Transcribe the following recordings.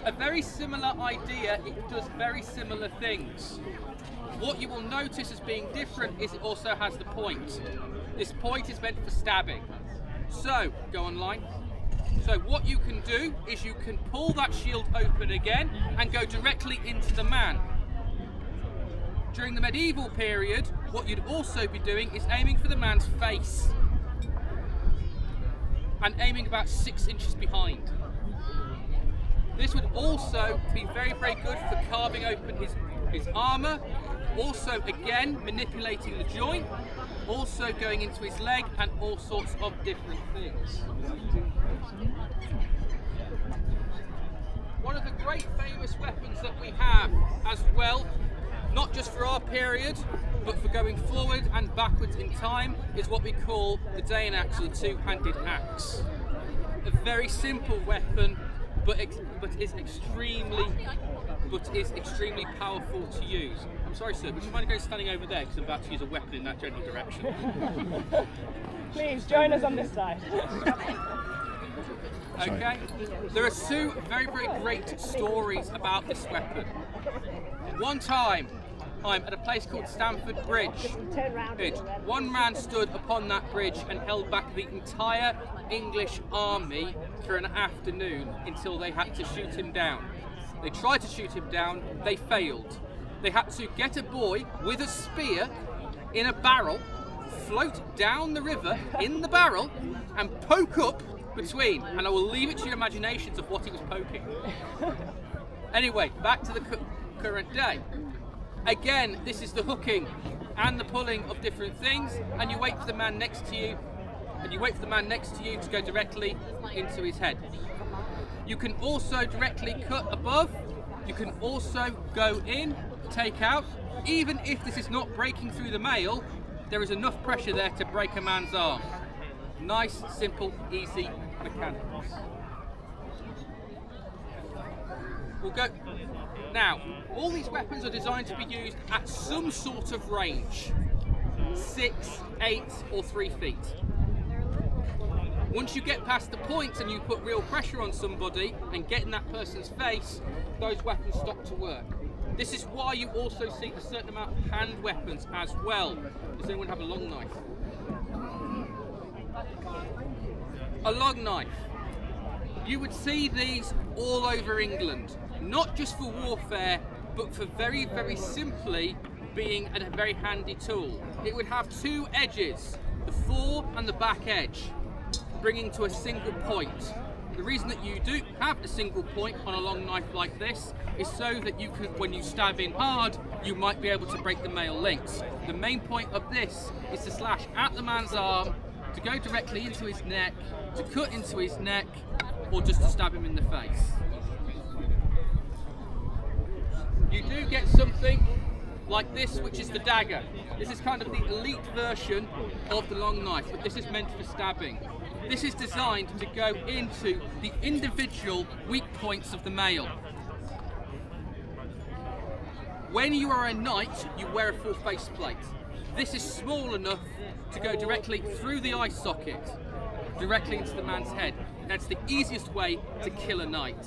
A very similar idea, it does very similar things. What you will notice as being different is it also has the point. This point is meant for stabbing. So, go online. So what you can do is you can pull that shield open again and go directly into the man. During the medieval period, what you'd also be doing is aiming for the man's face and aiming about 6 inches behind. This would also be very, very good for carving open his armour, also again manipulating the joint, also going into his leg and all sorts of different things. One of the great famous weapons that we have as well, not just for our period, but for going forward and backwards in time, is what we call the Dayan axe, or the two-handed axe. A very simple weapon, but is extremely powerful to use. I'm sorry, sir, would you mind going standing over there, because I'm about to use a weapon in that general direction. Please join us on this side. Okay, there are two very, very great stories about this weapon. One time, I'm at a place called Stamford Bridge. One man stood upon that bridge and held back the entire English army for an afternoon until they had to shoot him down. They tried to shoot him down, they failed. They had to get a boy with a spear in a barrel, float down the river in the barrel, and poke up between. And I will leave it to your imaginations of what he was poking. Anyway, back to the current day. Again, this is the hooking and the pulling of different things, and you wait for the man next to you, to go directly into his head. You can also directly cut above. You can also go in, take out. Even if this is not breaking through the mail, there is enough pressure there to break a man's arm. Nice, simple, easy mechanics. We'll go. Now, all these weapons are designed to be used at some sort of range. 6, 8 or 3 feet. Once you get past the point and you put real pressure on somebody and get in that person's face, those weapons stop to work. This is why you also see a certain amount of hand weapons as well. Does anyone have a long knife? A long knife. You would see these all over England, not just for warfare, but for very, very simply being a very handy tool. It would have 2 edges, the fore and the back edge, bringing to a single point. The reason that you do have a single point on a long knife like this is so that you can, when you stab in hard, you might be able to break the mail links. The main point of this is to slash at the man's arm, to go directly into his neck, to cut into his neck, or just to stab him in the face. You do get something like this, which is the dagger. This is kind of the elite version of the long knife, but this is meant for stabbing. This is designed to go into the individual weak points of the mail. When you are a knight, you wear a full faceplate. This is small enough to go directly through the eye socket, directly into the man's head. That's the easiest way to kill a knight.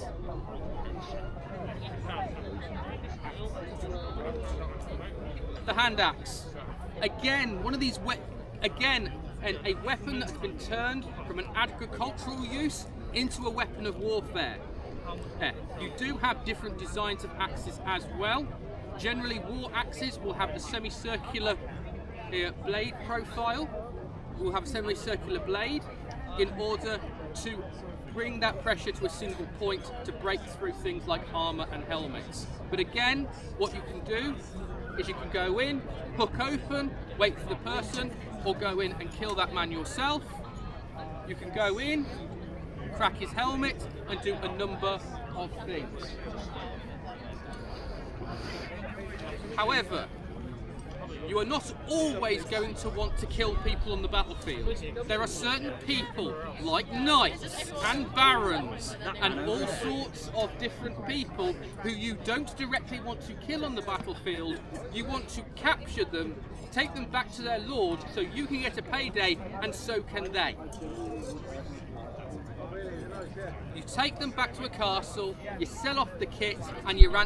The hand axe. Again, one of these a weapon that's been turned from an agricultural use into a weapon of warfare. You do have different designs of axes as well. Generally, war axes will have a semicircular blade profile. We'll have a semicircular blade in order to bring that pressure to a single point to break through things like armour and helmets. But again, what you can do is you can go in, hook open, wait for the person, or go in and kill that man yourself. You can go in, crack his helmet, and do a number of things. However, you are not always going to want to kill people on the battlefield. There are certain people, like knights and barons and all sorts of different people who you don't directly want to kill on the battlefield. You want to capture them, take them back to their lord so you can get a payday, and so can they. You take them back to a castle, you sell off the kit, and you ransom